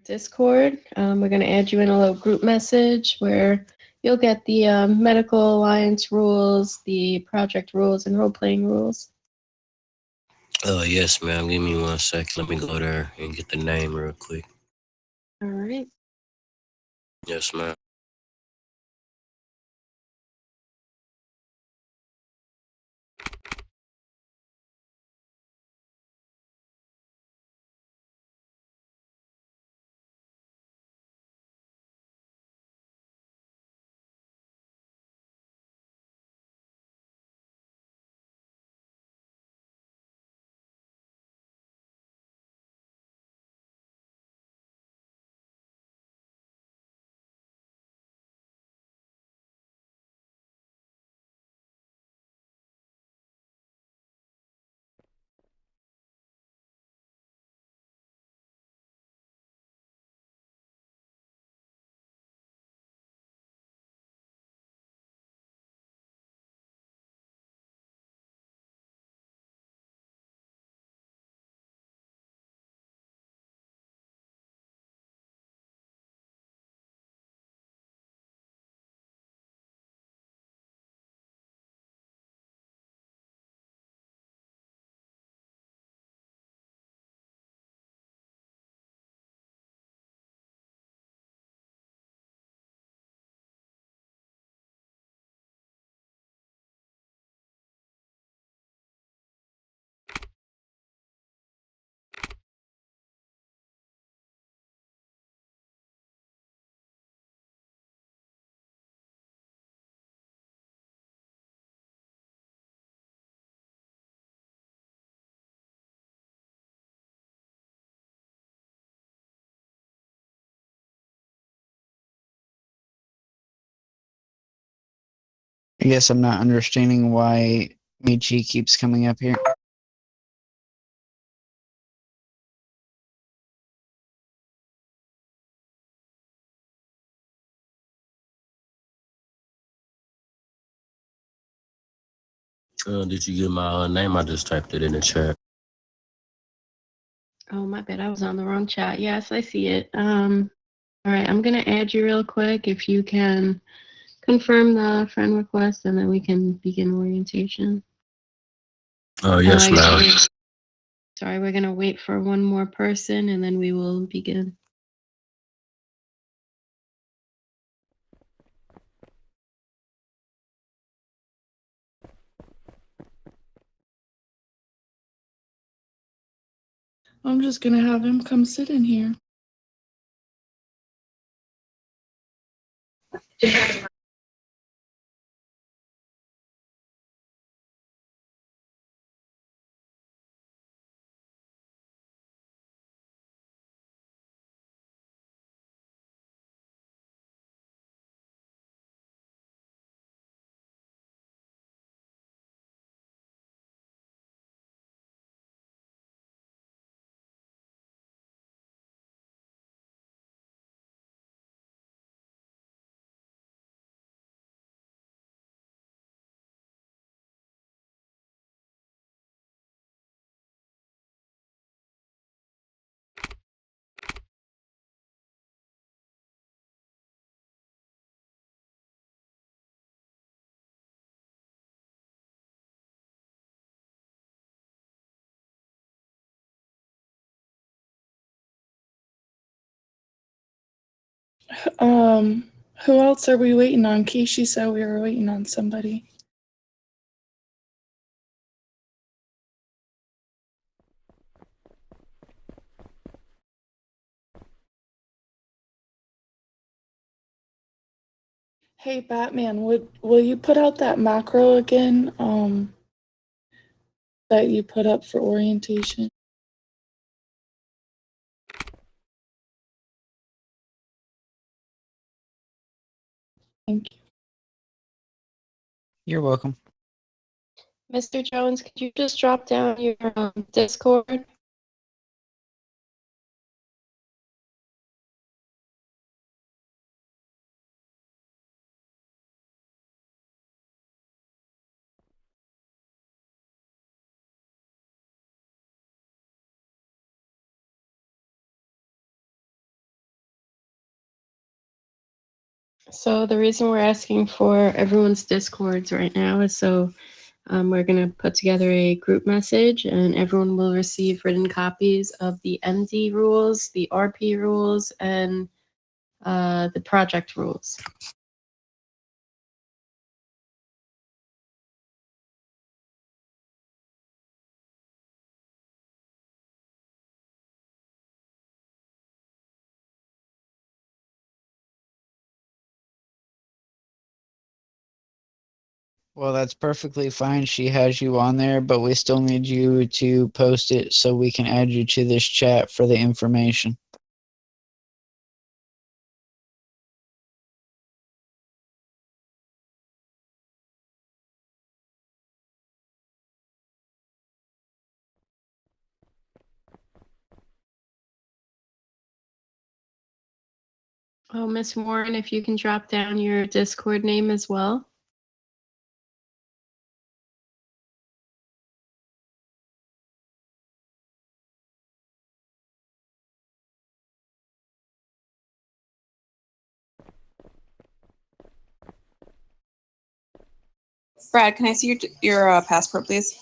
Discord. We're going to add you in a little group message where you'll get the Medical Alliance rules, the project rules, and role-playing rules. Yes, ma'am. Give me 1 second. Let me go there and get the name real quick. All right. Yes, ma'am. I guess I'm not understanding why Michi keeps coming up here. Did you get my name? I just typed it in the chat. Oh, my bad. I was on the wrong chat. Yes, I see it. All right. I'm going to add you real quick. If you can confirm the friend request, and then we can begin orientation. Yes, ma'am. Sorry, we're going to wait for one more person, and then we will begin. I'm just gonna have him come sit in here. Who else are we waiting on? Keishi said we were waiting on somebody. Hey Batman, will you put out that macro again? That you put up for orientation? Thank you. You're welcome. Mr. Jones, could you just drop down your Discord? So the reason we're asking for everyone's Discords right now is so we're going to put together a group message and everyone will receive written copies of the MD rules, the RP rules, and the project rules. Well, that's perfectly fine. She has you on there, but we still need you to post it so we can add you to this chat for the information. Oh, Miss Warren, if you can drop down your Discord name as well. Brad, can I see your passport, please?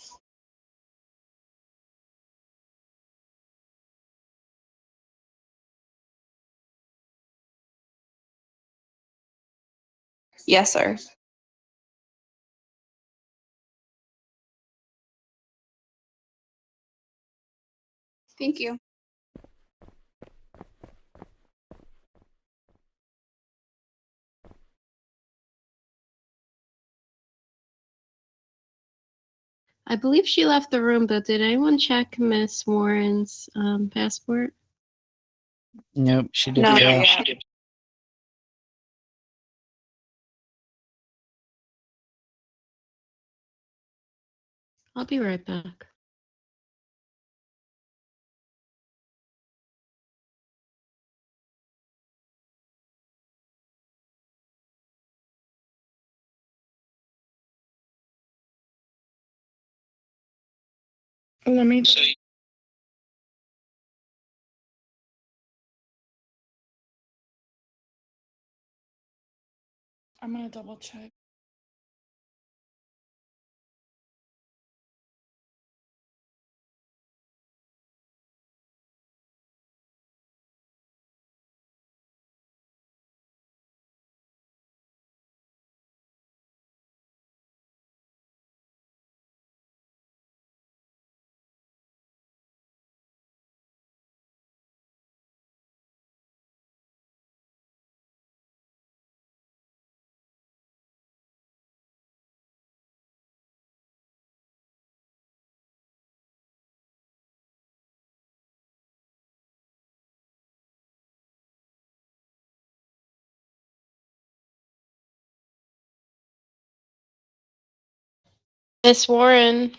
Yes, sir. Thank you. I believe she left the room, but did anyone check Miss Warren's passport? Nope, she did. No, not Yeah. yet. I'll be right back. Let me. I'm gonna double check. Miss Warren.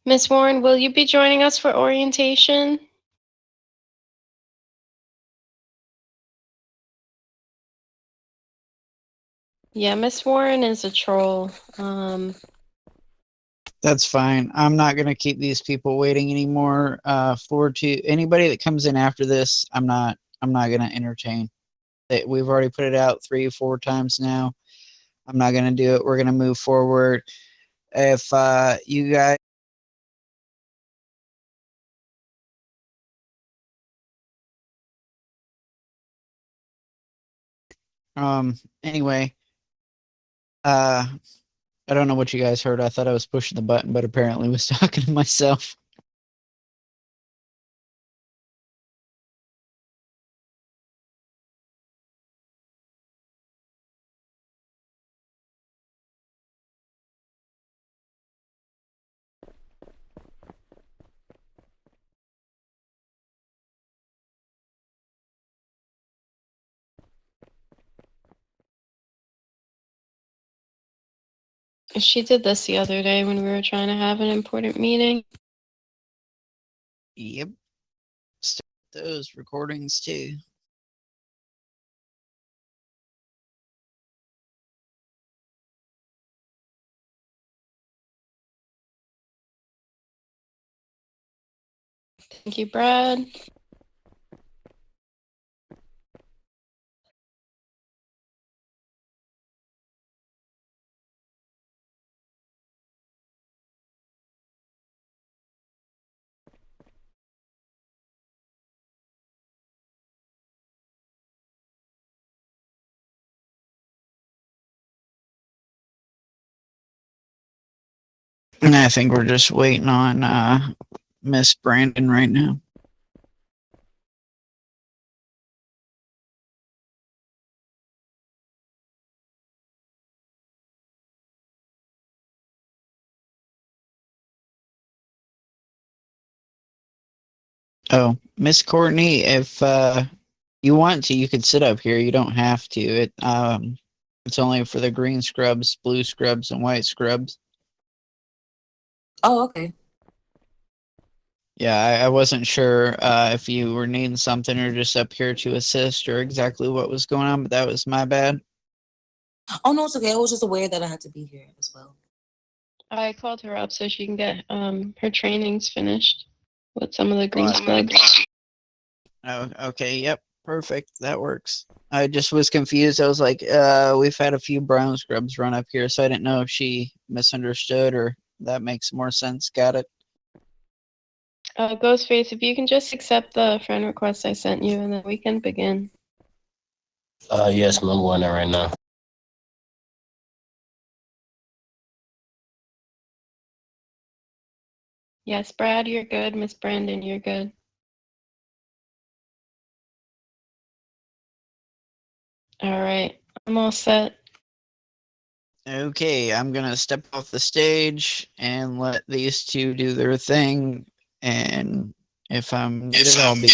Miss Warren, will you be joining us for orientation? Yeah, Miss Warren is a troll. That's fine. I'm not gonna keep these people waiting anymore. Anybody that comes in after this, I'm not gonna entertain. We've already put it out 3 or 4 times now. I'm not gonna do it. We're gonna move forward. If you guys anyway, I don't know what you guys heard. I thought I was pushing the button, but apparently was talking to myself. She did this the other day when we were trying to have an important meeting. Yep. Start those recordings too. Thank you, Brad. And I think we're just waiting on Miss Brandon right now. Oh, Miss Courtney, if you want to, you could sit up here. You don't have to. It's only for the green scrubs, blue scrubs, and white scrubs. Oh, okay. Yeah, I wasn't sure if you were needing something or just up here to assist or exactly what was going on, but that was my bad. Oh no, it's okay. I was just aware that I had to be here as well. I called her up so she can get her trainings finished with some of the green scrubs. Oh, okay, yep, perfect. That works. I just was confused. I was like, we've had a few brown scrubs run up here, so I didn't know if she misunderstood or that makes more sense. Got it. Ghostface, if you can just accept the friend request I sent you, and then we can begin. Yes, ma'am, I'm going there right now. Yes, Brad, you're good. Miss Brandon, you're good. All right, I'm all set. Okay, I'm gonna step off the stage and let these two do their thing. And if I'm needed, I'll be.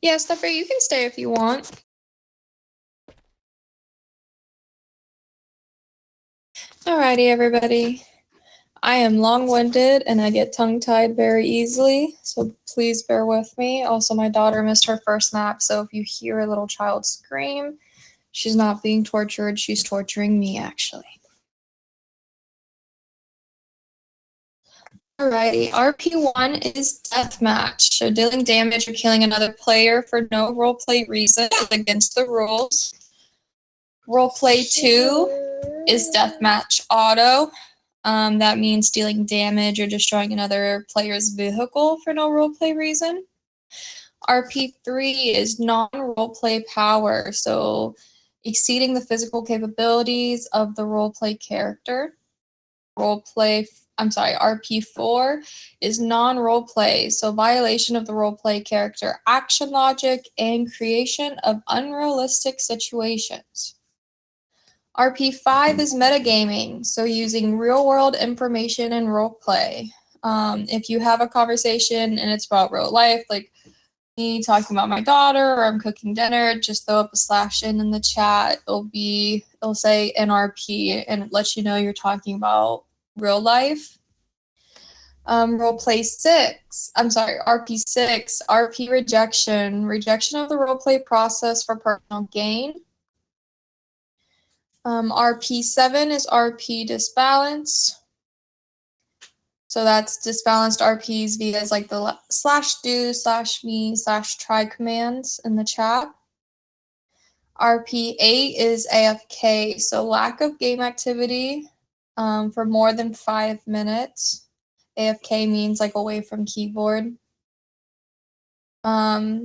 Yeah, Steffer, you can stay if you want. Alrighty, everybody. I am long-winded and I get tongue-tied very easily, so please bear with me. Also, my daughter missed her first nap, so if you hear a little child scream, she's not being tortured, she's torturing me, actually. Alrighty, RP1 is deathmatch, so dealing damage or killing another player for no roleplay reason is against the rules. Roleplay 2 is deathmatch auto. That means dealing damage or destroying another player's vehicle for no roleplay reason. RP3 is non-roleplay power, so exceeding the physical capabilities of the roleplay character. RP4 is non-roleplay, so violation of the roleplay character action logic and creation of unrealistic situations. RP5 is metagaming, so using real-world information in roleplay. If you have a conversation and it's about real life, like me talking about my daughter or I'm cooking dinner, just throw up a / in the chat. It'll say NRP and it lets you know you're talking about real life. RP6, RP rejection of the roleplay process for personal gain. RP7 is RP disbalance. So that's disbalanced RPs via like the /do, /me, /try commands in the chat. RP8 is AFK, so lack of game activity for more than 5 minutes. AFK means like away from keyboard.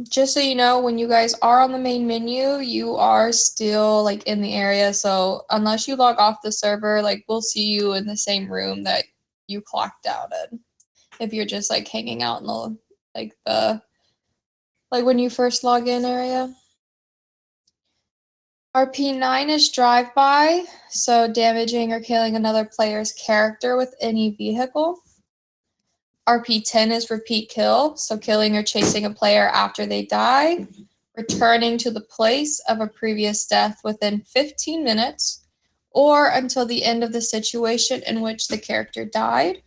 Just so you know, when you guys are on the main menu, you are still like in the area. So unless you log off the server, like we'll see you in the same room that you clocked out in. If you're just like hanging out in the when you first log in area. RP9 is drive-by, so damaging or killing another player's character with any vehicle. RP10 is repeat kill, so killing or chasing a player after they die, returning to the place of a previous death within 15 minutes, or until the end of the situation in which the character died.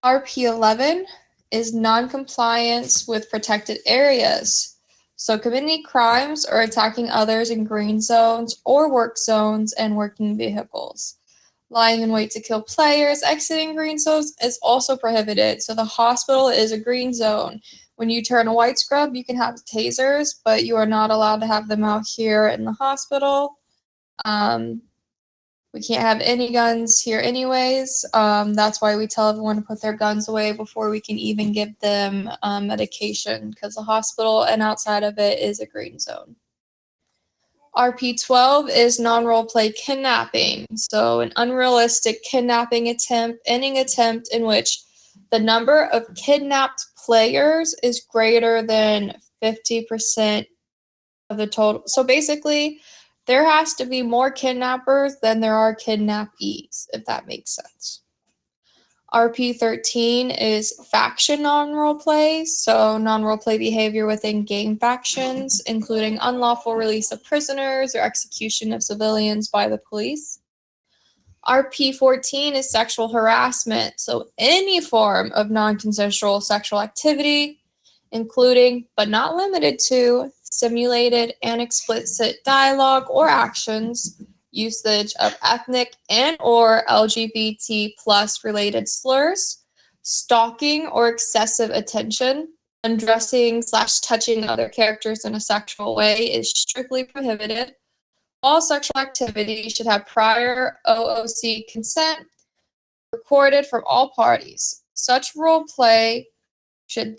RP11 is non-compliance with protected areas, so committing crimes or attacking others in green zones or work zones and working vehicles. Lying in wait to kill players exiting green zones is also prohibited. So the hospital is a green zone. When you turn a white scrub, you can have tasers, but you are not allowed to have them out here in the hospital. We can't have any guns here anyways. That's why we tell everyone to put their guns away before we can even give them medication, because the hospital and outside of it is a green zone. RP12 is non-roleplay kidnapping, so an unrealistic kidnapping attempt, any attempt in which the number of kidnapped players is greater than 50% of the total. So basically, there has to be more kidnappers than there are kidnappees, if that makes sense. RP13 is faction non-roleplay, so non-roleplay behavior within game factions, including unlawful release of prisoners or execution of civilians by the police. RP14 is sexual harassment, so any form of non-consensual sexual activity, including but not limited to simulated and explicit dialogue or actions, usage of ethnic and or LGBT plus related slurs, stalking or excessive attention, undressing / touching other characters in a sexual way is strictly prohibited. All sexual activity should have prior OOC consent recorded from all parties. Such role play should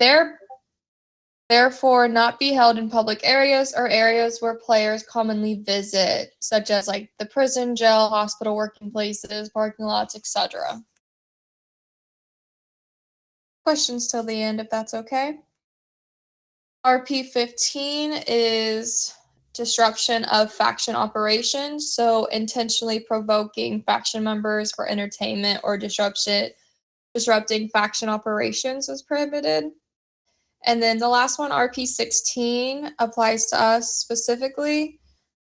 therefore not be held in public areas or areas where players commonly visit, such as like the prison, jail, hospital, working places, parking lots, etc. Questions till the end, if that's okay. RP15 is disruption of faction operations, so intentionally provoking faction members for entertainment or disrupting faction operations is prohibited. And then the last one, RP16, applies to us specifically.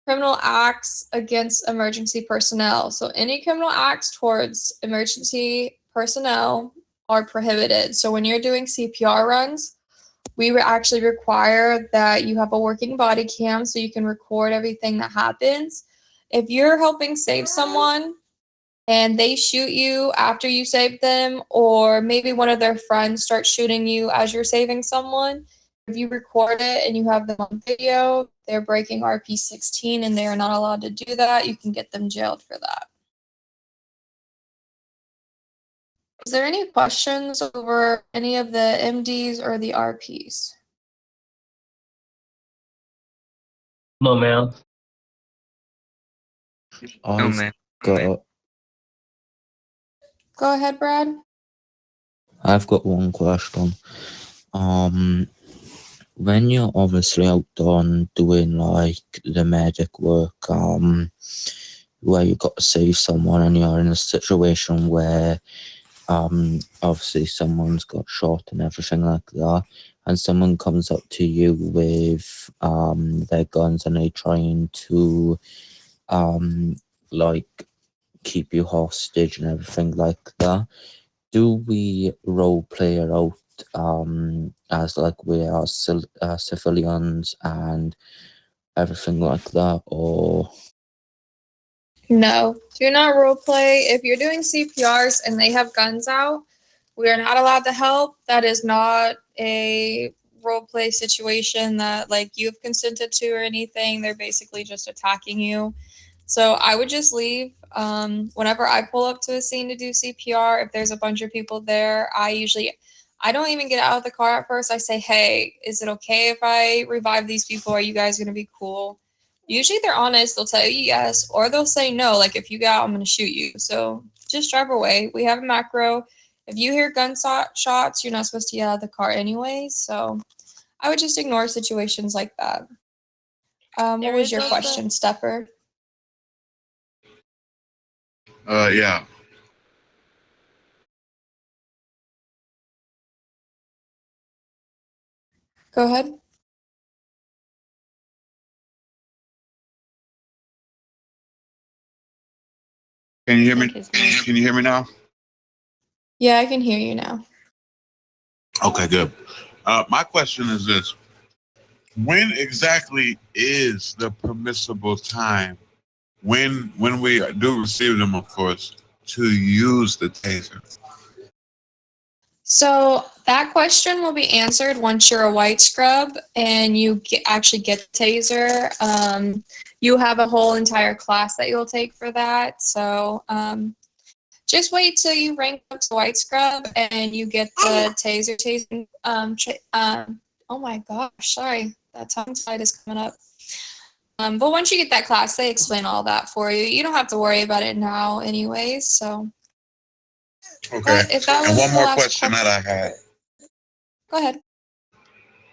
Criminal acts against emergency personnel. So any criminal acts towards emergency personnel are prohibited. So when you're doing CPR runs, we would actually require that you have a working body cam so you can record everything that happens. If you're helping save someone and they shoot you after you save them, or maybe one of their friends starts shooting you as you're saving someone, if you record it and you have them on video, they're breaking RP16 and they are not allowed to do that. You can get them jailed for that. Is there any questions over any of the MDs or the RPs? No, ma'am. I've man. got Go ahead, Brad. I've got one question. When you're obviously out on doing like the medic work, where you got to save someone and you're in a situation where obviously someone's got shot and everything like that, and someone comes up to you with their guns and they trying to like keep you hostage and everything like that. Do we role play it out as like we are civilians and everything like that, or No, do not role play. If you're doing CPRs and they have guns out, we are not allowed to help. That is not a role play situation that like you've consented to or anything. They're basically just attacking you. So I would just leave. Whenever I pull up to a scene to do CPR, if there's a bunch of people there, I don't even get out of the car at first. I say, hey, is it okay if I revive these people? Are you guys going to be cool? Usually they're honest. They'll tell you yes, or they'll say no. Like, if you get out, I'm going to shoot you. So just drive away. We have a macro. If you hear shots, you're not supposed to get out of the car anyway. So I would just ignore situations like that. What There was is your also- question, Stepper? Yeah. Go ahead. Can you hear I me? think his mic- Can you hear me now? Yeah, I can hear you now. Okay, good. My question is this: when exactly is the permissible time when we do receive them, of course, to use the taser? So that question will be answered once you're a white scrub and you actually get taser. You have a whole entire class that you'll take for that. So just wait till you rank up to white scrub and you get the taser tasing. Oh my gosh, sorry, that tongue slide is coming up. But once you get that class, they explain all that for you. You don't have to worry about it now, anyways. So. Okay. If that And was one the more last question that I had. Go ahead.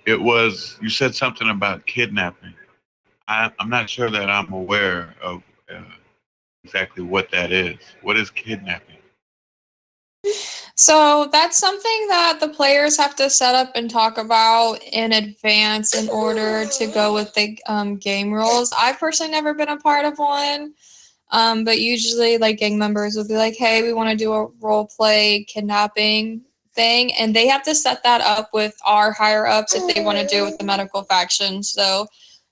It was, you said something about kidnapping. I'm not sure that I'm aware of exactly what that is. What is kidnapping? So that's something that the players have to set up and talk about in advance in order to go with the game rules. I've personally never been a part of one, but usually like gang members will be like, hey, we want to do a role play kidnapping thing, and they have to set that up with our higher ups if they want to do it with the medical faction. So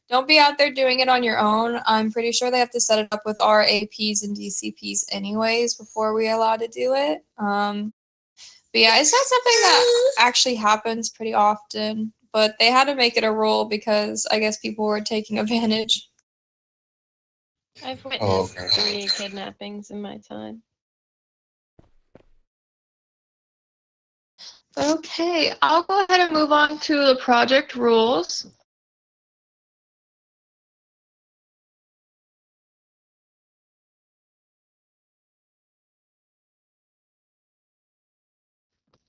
don't be out there doing it on your own. I'm pretty sure they have to set it up with our APs and DCPs anyways before we allow to do it. But yeah, it's not something that actually happens pretty often, but they had to make it a rule because I guess people were taking advantage. I've Oh, witnessed okay. 3 kidnappings in my time. Okay, I'll go ahead and move on to the project rules.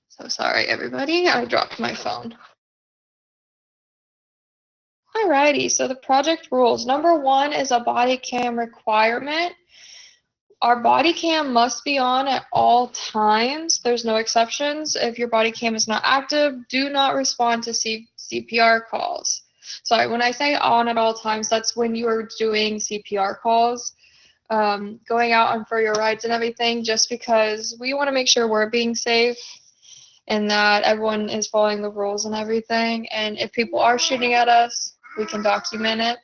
So sorry, everybody. I dropped my phone. Alrighty, so the project rules. Number 1 is a body cam requirement. Our body cam must be on at all times. There's no exceptions. If your body cam is not active, do not respond to CPR calls. Sorry, when I say on at all times, that's when you are doing CPR calls, going out on for your rides and everything, just because we want to make sure we're being safe and that everyone is following the rules and everything. And if people are shooting at us, we can document it.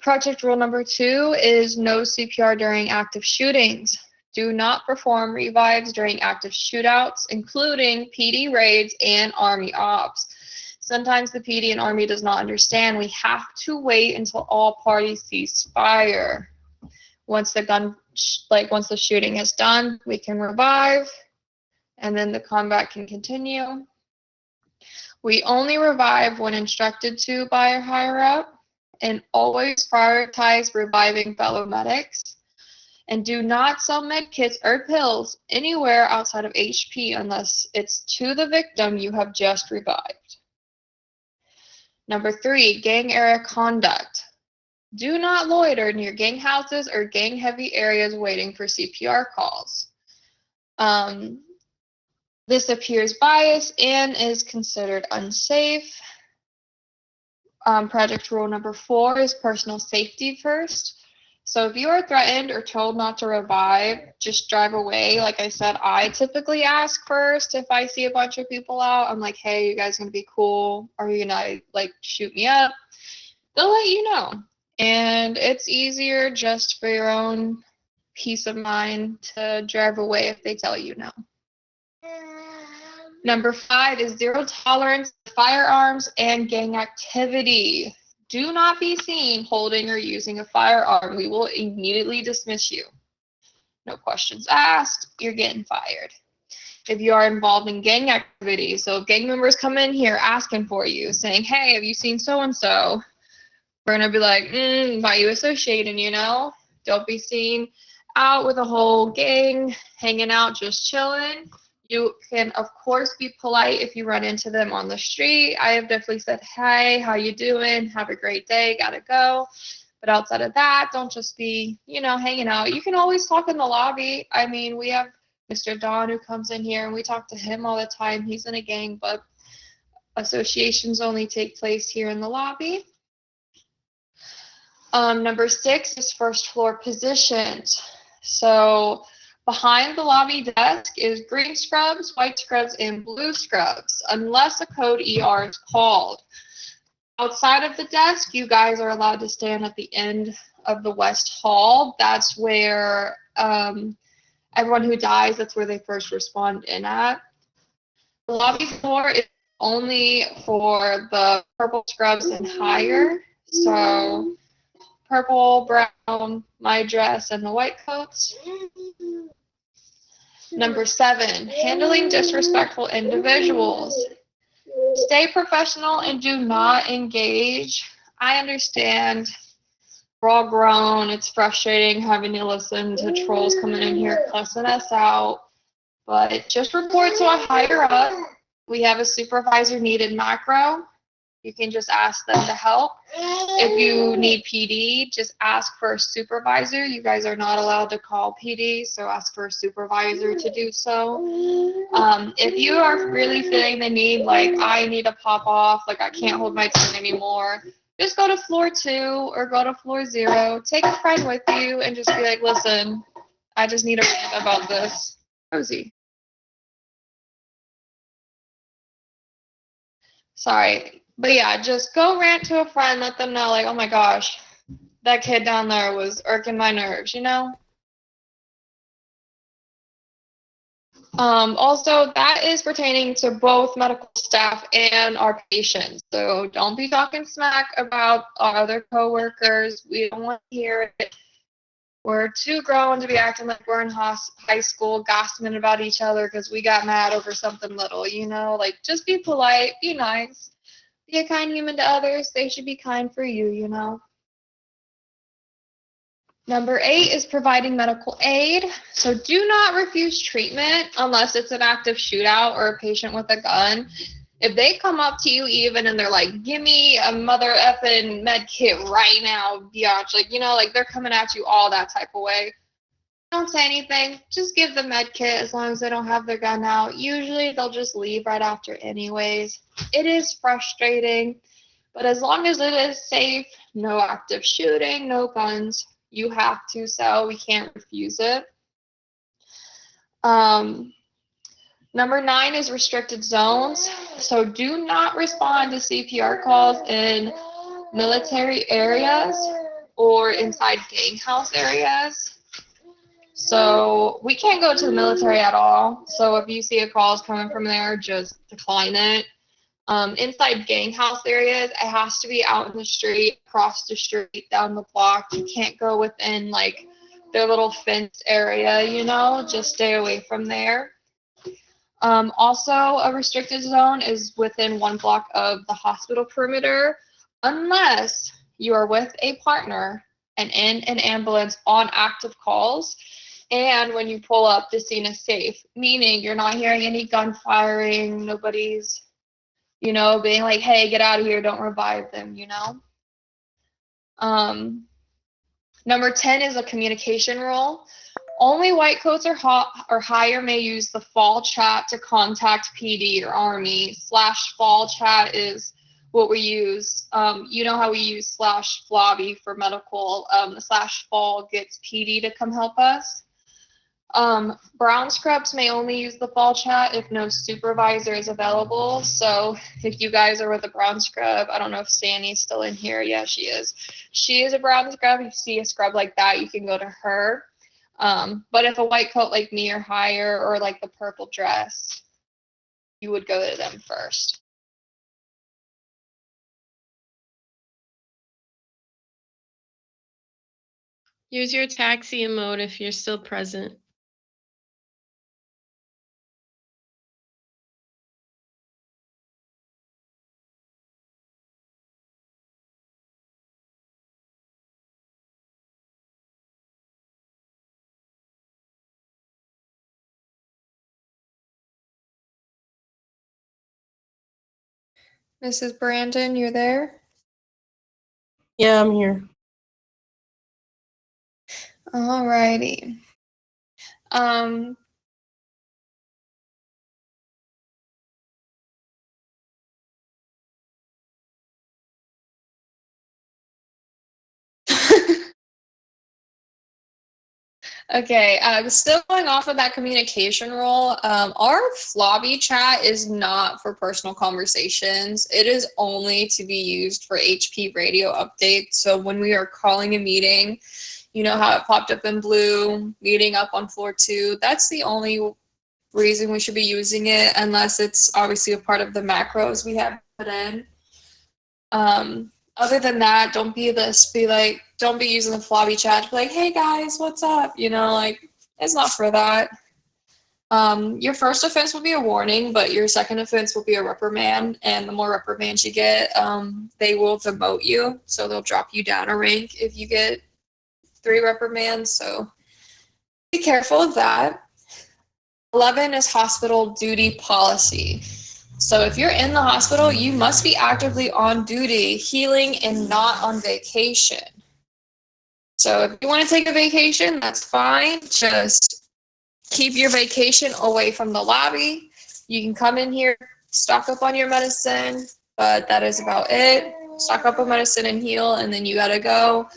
Project rule number 2 is no CPR during active shootings. Do not perform revives during active shootouts, including PD raids and Army ops. Sometimes the PD and Army does not understand. We have to wait until all parties cease fire. Once the shooting is done, we can revive, and then the combat can continue. We only revive when instructed to by a higher up, and always prioritize reviving fellow medics. And do not sell med kits or pills anywhere outside of HP unless it's to the victim you have just revived. Number 3, gang area conduct. Do not loiter near gang houses or gang heavy areas waiting for CPR calls. This appears biased and is considered unsafe. Project rule number 4 is personal safety first. So if you are threatened or told not to revive, just drive away. Like I said, I typically ask first if I see a bunch of people out. I'm like, hey, you guys gonna be cool? Are you gonna shoot me up? They'll let you know. And it's easier just for your own peace of mind to drive away if they tell you no. Number 5 is zero tolerance to firearms and gang activity. Do not be seen holding or using a firearm. We will immediately dismiss you. No questions asked. You're getting fired. If you are involved in gang activity, so if gang members come in here asking for you, saying, hey, have you seen so-and-so? We're going to be like, why you associating, Don't be seen out with a whole gang, hanging out, just chilling. You can, of course, be polite if you run into them on the street. I have definitely said, hey, how you doing? Have a great day. Gotta go. But outside of that, don't just be, hanging out. You can always talk in the lobby. I mean, we have Mr. Don who comes in here, and we talk to him all the time. He's in a gang, but associations only take place here in the lobby. Number 6 is first floor positions. So behind the lobby desk is green scrubs, white scrubs, and blue scrubs, unless a code ER is called. Outside of the desk, you guys are allowed to stand at the end of the West Hall. That's where everyone who dies, that's where they first respond in at. The lobby floor is only for the purple scrubs and higher. So purple, brown, my dress, and the white coats. Number 7, handling disrespectful individuals. Stay professional and do not engage. I understand we're all grown. It's frustrating having to listen to trolls coming in here cussing us out. But just report to a higher up. We have a supervisor needed macro. You can just ask them to help. If you need PD, just ask for a supervisor. You guys are not allowed to call PD, so ask for a supervisor to do so. If you are really feeling the need, I need to pop off, I can't hold my tongue anymore, just go to floor 2 or go to floor 0. Take a friend with you and just be like, listen, I just need a rant about this. Rosie. Sorry. But yeah, just go rant to a friend, let them know, oh my gosh, that kid down there was irking my nerves, Also, that is pertaining to both medical staff and our patients. So don't be talking smack about our other coworkers. We don't want to hear it. We're too grown to be acting like we're in high school, gossiping about each other because we got mad over something little, just be polite, be nice. Be a kind human to others. They should be kind for you, Number 8 is providing medical aid. So do not refuse treatment unless it's an active shootout or a patient with a gun. If they come up to you even and they're like, give me a mother effing med kit right now, biatch, they're coming at you all that type of way, Don't say anything. Just give the med kit as long as they don't have their gun out. Usually they'll just leave right after anyways. It is frustrating, but as long as it is safe, no active shooting, no guns, you have to sell. We can't refuse it. Number 9 is restricted zones. So do not respond to CPR calls in military areas or inside gang house areas. So we can't go to the military at all. So if you see a call is coming from there, just decline it. Inside gang house areas, it has to be out in the street, across the street, down the block. You can't go within like their little fence area, you know, just stay away from there. Also, a restricted zone is within 1 block of the hospital perimeter, unless you are with a partner and in an ambulance on active calls. And when you pull up, the scene is safe, meaning you're not hearing any gun firing, nobody's, you know, being like, hey, get out of here, don't revive them, you know. Number 10 is a communication rule. Only white coats or higher may use the fall chat to contact PD or Army. /fall chat is what we use. You know how we use /flobby for medical. The /fall gets PD to come help us. Brown scrubs may only use the fall chat if no supervisor is available. So if you guys are with a brown scrub, I don't know if Sandy's still in here. Yeah, she is. She is a brown scrub. If you see a scrub like that, you can go to her. But if a white coat like me or higher, or like the purple dress, you would go to them first. Use your taxi emote if you're still present. Mrs. Brandon, you're there? Yeah, I'm here. Alrighty. Okay, still going off of that communication rule, our Flobby chat is not for personal conversations. It is only to be used for HP radio updates. So when we are calling a meeting, you know how it popped up in blue, meeting up on floor 2, that's the only reason we should be using it, unless it's obviously a part of the macros we have put in. Other than that, don't be using the Flobby chat to be like, hey guys, what's up? You know, like, it's not for that. Your first offense will be a warning, but your second offense will be a reprimand, and the more reprimands you get, they will demote you, so they'll drop you down a rank if you get 3 reprimands, so be careful of that. 11 is hospital duty policy. So if you're in the hospital, you must be actively on duty, healing, and not on vacation. So if you want to take a vacation, that's fine. Just keep your vacation away from the lobby. You can come in here, stock up on your medicine, but that is about it. Stock up on medicine and heal, and then you gotta go.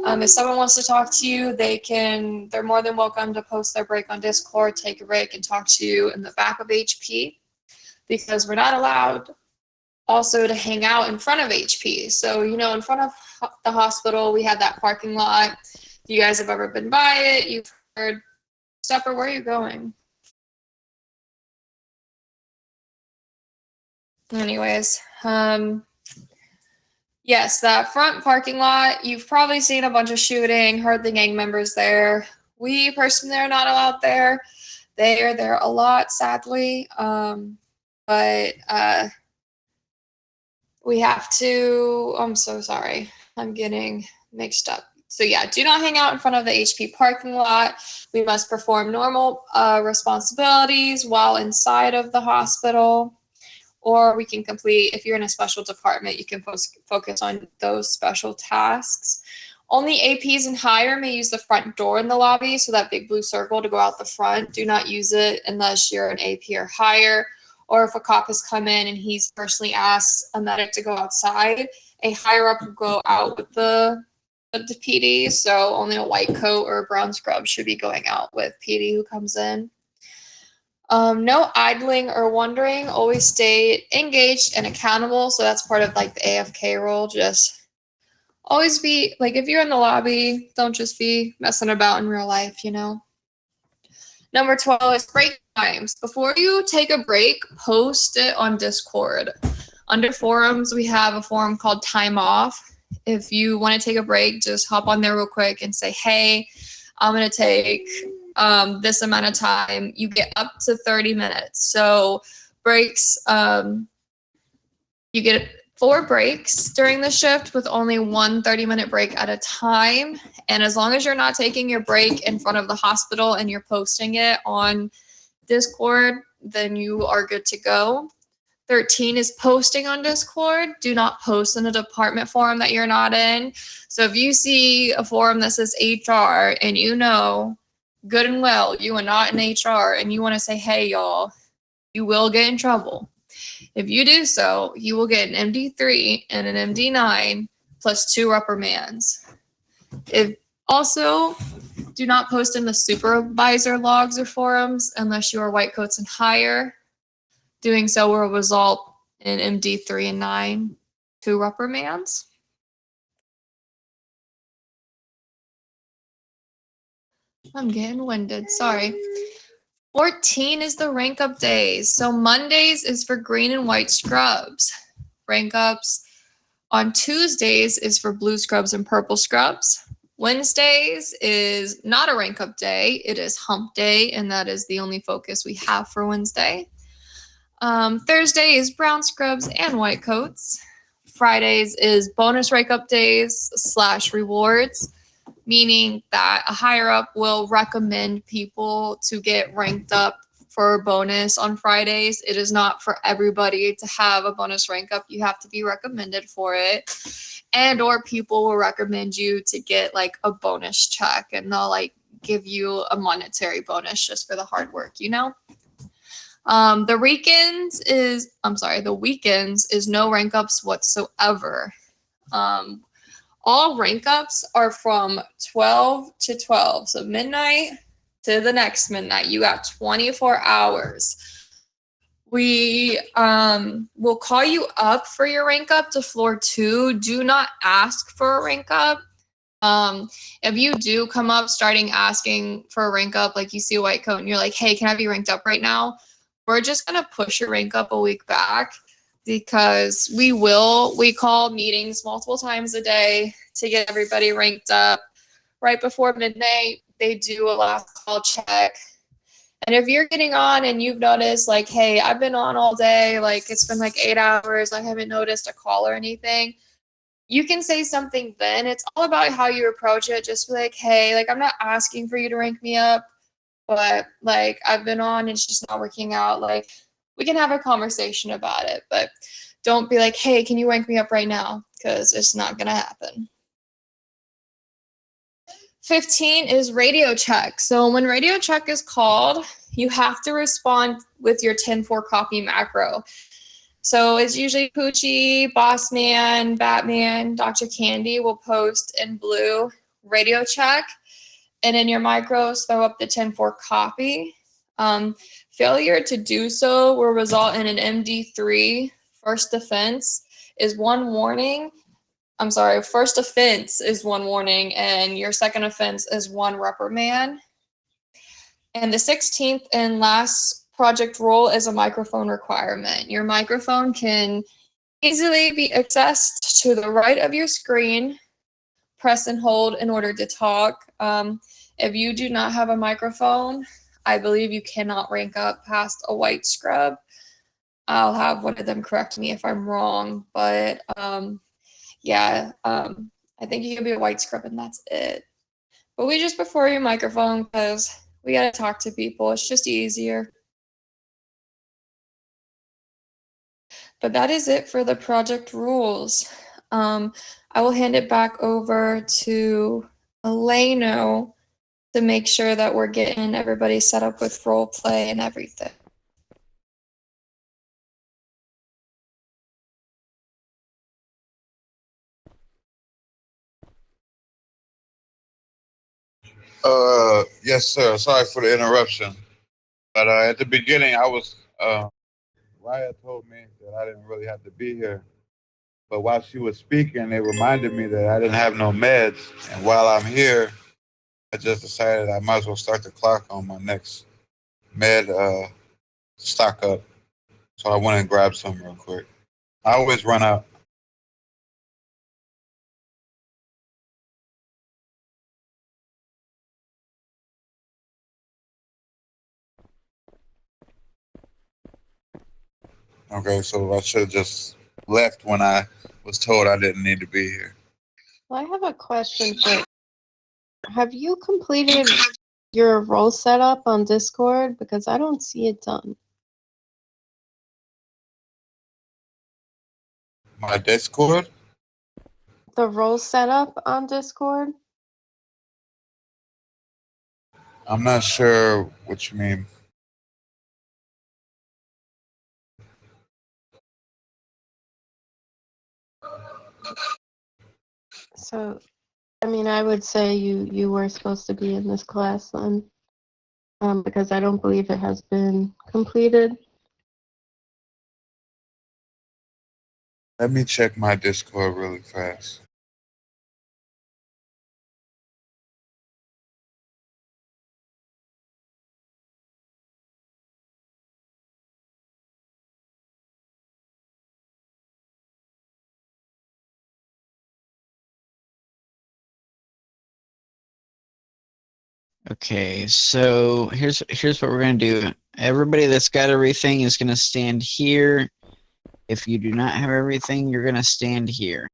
If someone wants to talk to you, they're more than welcome to post their break on Discord, take a break, and talk to you in the back of HP, because we're not allowed also to hang out in front of HP. So, you know, in front of the hospital, we have that parking lot. If you guys have ever been by it, you've heard, Stepper, where are you going? Anyways, yes, that front parking lot, you've probably seen a bunch of shooting, heard the gang members there. We personally are not allowed there. They are there a lot, sadly. But we have to, I'm so sorry. I'm getting mixed up. So yeah, do not hang out in front of the HP parking lot. We must perform normal responsibilities while inside of the hospital. Or we can complete, if you're in a special department, you can focus on those special tasks. Only APs and higher may use the front door in the lobby, so that big blue circle to go out the front. Do not use it unless you're an AP or higher, or if a cop has come in and he's personally asked a medic to go outside, a higher up will go out with the PD, so only a white coat or a brown scrub should be going out with PD who comes in. No idling or wandering, always stay engaged and accountable, so that's part of like the AFK role. Just always be, like, if you're in the lobby, don't just be messing about in real life, you know? Number 12 is break times. Before you take a break, post it on Discord. Under forums, we have a forum called Time Off. If you want to take a break, just hop on there real quick and say, hey, I'm going to take this amount of time. You get up to 30 minutes. So breaks, you get 4 breaks during the shift with only one 30-minute break at a time. And as long as you're not taking your break in front of the hospital and you're posting it on Discord, then you are good to go. 13 is posting on Discord. Do not post in a department forum that you're not in. So if you see a forum that says HR and you know good and well you are not in HR and you want to say, hey, y'all, you will get in trouble. If you do so, you will get an MD3 and an MD9 plus 2 reprimands. Also, do not post in the supervisor logs or forums unless you are white coats and higher. Doing so will result in MD3 and 9, 2 reprimands. I'm getting winded, sorry. 14 is the rank up days. So Mondays is for green and white scrubs. Rank ups on Tuesdays is for blue scrubs and purple scrubs. Wednesdays is not a rank up day. It is hump day, and that is the only focus we have for Wednesday. Thursday is brown scrubs and white coats. Fridays is bonus rank up days / rewards, meaning that a higher up will recommend people to get ranked up for a bonus on Fridays. It is not for everybody to have a bonus rank up. You have to be recommended for it. And or people will recommend you to get like a bonus check and they'll like give you a monetary bonus just for the hard work, you know? The weekends is no rank ups whatsoever. All rank ups are from 12 to 12. So midnight to the next midnight. You got 24 hours. We will call you up for your rank up to floor 2. Do not ask for a rank up. If you do come up starting asking for a rank up, like you see a white coat and you're like, hey, can I be ranked up right now? We're just going to push your rank up a week back because we call meetings multiple times a day to get everybody ranked up. Right before midnight, they do a last call check. And if you're getting on and you've noticed like, hey, I've been on all day, like it's been like 8 hours, I haven't noticed a call or anything, you can say something then. It's all about how you approach it. Just be like, hey, like I'm not asking for you to rank me up, but like I've been on, it's just not working out. Like we can have a conversation about it, but don't be like, hey, can you rank me up right now? Because it's not going to happen. 15 is radio check. So when radio check is called, you have to respond with your 10-4 copy macro. So it's usually Poochie, Boss Man, Batman, Dr. Candy will post in blue radio check. And in your micros, throw up the 10-4 copy. Failure to do so will result in an MD3. First offense is 1 warning. First offense is 1 warning, and your second offense is 1 reprimand. And the 16th and last project rule is a microphone requirement. Your microphone can easily be accessed to the right of your screen. Press and hold in order to talk. If you do not have a microphone, I believe you cannot rank up past a white scrub. I'll have one of them correct me if I'm wrong, but I think you can be a white scrub and that's it. But we just prefer your microphone because we got to talk to people. It's just easier. But that is it for the project rules. I will hand it back over to Eleno to make sure that we're getting everybody set up with role play and everything. Yes, sir. Sorry for the interruption. But at the beginning, I was, Raya told me that I didn't really have to be here. But while she was speaking, it reminded me that I didn't have no meds. And while I'm here, I just decided I might as well start the clock on my next med stock up. So I went and grabbed some real quick. I always run out. Okay, so I should have just left when I was told I didn't need to be here. Well, I have a question for, have you completed your role setup on Discord? Because I don't see it done. My Discord? The role setup on Discord? I'm not sure what you mean. So, I mean, I would say you were supposed to be in this class then, because I don't believe it has been completed. Let me check my Discord really fast. Okay, so here's what we're gonna do. Everybody that's got everything is gonna stand here. If you do not have everything, you're gonna stand here.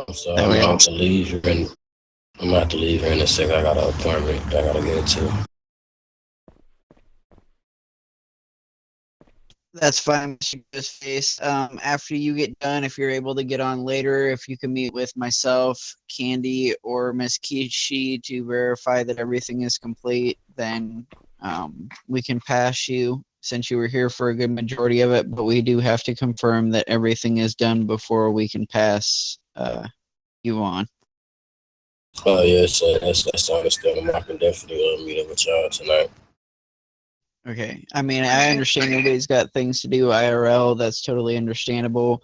I'm sorry, That I'm way. gonna have to leave here in, I'm gonna have to leave here in a second. I got an appointment I gotta get to. That's fine, Mr. Ghostface. After you get done, if you're able to get on later, if you can meet with myself, Candy, or Miss Kishi to verify that everything is complete, then we can pass you since you were here for a good majority of it. But we do have to confirm that everything is done before we can pass you on. Oh yes, that's understandable. I can definitely meet up with y'all tonight. Okay. I mean, I understand everybody's got things to do IRL. That's totally understandable.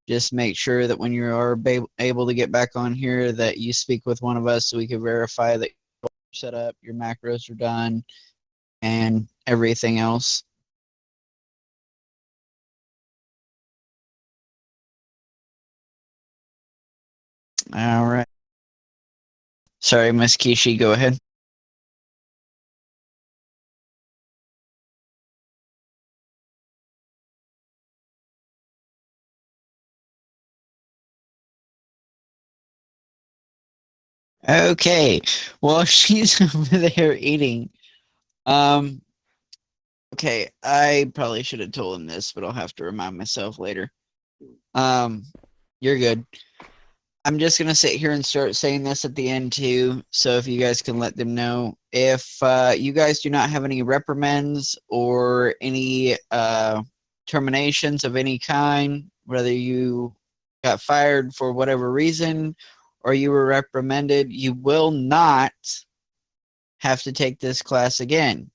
Just make sure that when you are able to get back on here that you speak with one of us so we can verify that you're set up, your macros are done, and everything else. All right. Sorry, Miss Kishi, go ahead. Okay. Well, she's over there eating. Okay, I probably should have told him this, but I'll have to remind myself later. You're good. I'm just gonna sit here and start saying this at the end too, so if you guys can let them know. If you guys do not have any reprimands or any terminations of any kind, whether you got fired for whatever reason or you were reprimanded, you will not have to take this class again.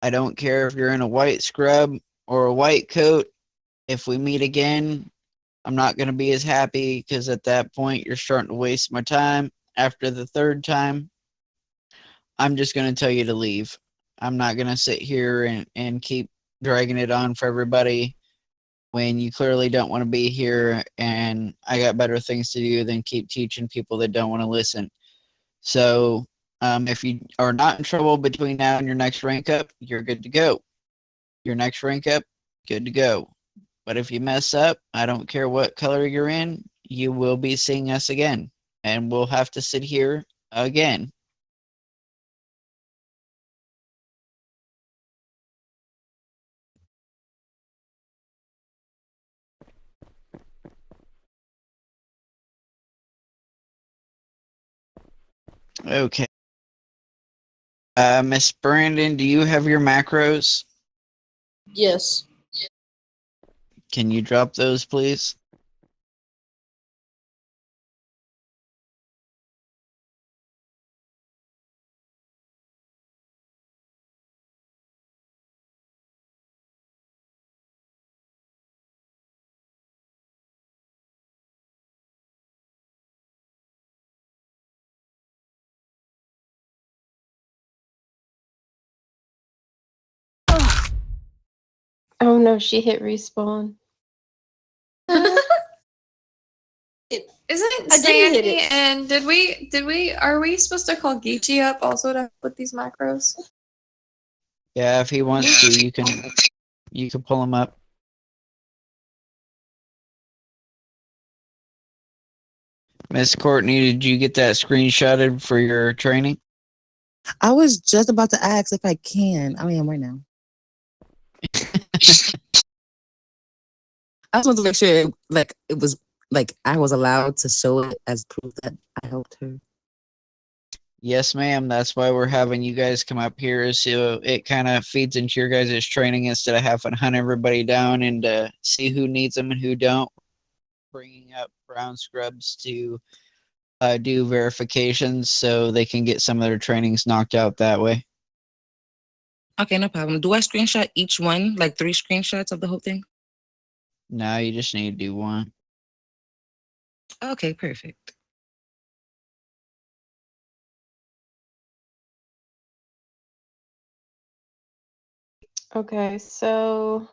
I don't care if you're in a white scrub or a white coat. If we meet again, I'm not going to be as happy because at that point you're starting to waste my time. After the third time, I'm just going to tell you to leave. I'm not going to sit here and keep dragging it on for everybody when you clearly don't want to be here, and I got better things to do than keep teaching people that don't want to listen. So if you are not in trouble between now and your next rank up, you're good to go. Your next rank up, good to go. But if you mess up, I don't care what color you're in, you will be seeing us again. And we'll have to sit here again. Okay. Miss Brandon, do you have your macros? Yes. Can you drop those, please? Oh no, she hit respawn. Isn't I didn't hit Sandy it. and are we supposed to call Geechee up also to help with these macros? Yeah, if he wants to, you can pull him up. Miss Courtney, did you get that screenshotted for your training? I was just about to ask if I can. I am right now. I just want to make sure, it was I was allowed to show it as proof that I helped her. Yes, ma'am. That's why we're having you guys come up here, so it kind of feeds into your guys' training instead of having to hunt everybody down and see who needs them and who don't. Bringing up brown scrubs to do verifications so they can get some of their trainings knocked out that way. Okay, no problem. Do I screenshot each one, like 3 screenshots of the whole thing? No, you just need to do one. Okay, perfect. Okay, so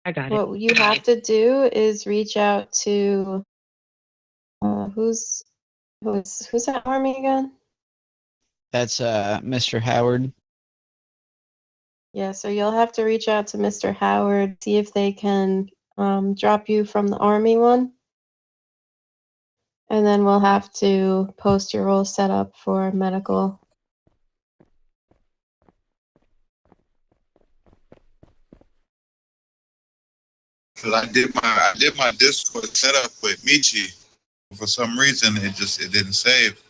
I got it. what you have to do is reach out to who's that army again? That's Mr. Howard. Yeah, so you'll have to reach out to Mr. Howard, see if they can drop you from the army one. And then we'll have to post your role set up for medical. Cause I did my Discord setup with Michi. For some reason, it didn't save.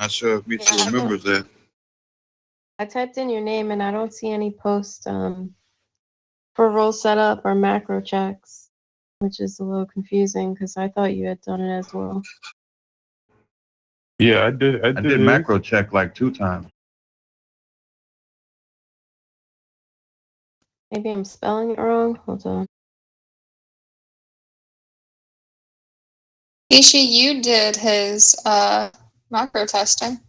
Not sure if Michi Yeah. remembers that. I typed in your name and I don't see any post for role setup or macro checks, which is a little confusing because I thought you had done it as well. Yeah, I did. I did macro check like 2 times. Maybe I'm spelling it wrong. Hold on. Geechee, you did his macro testing.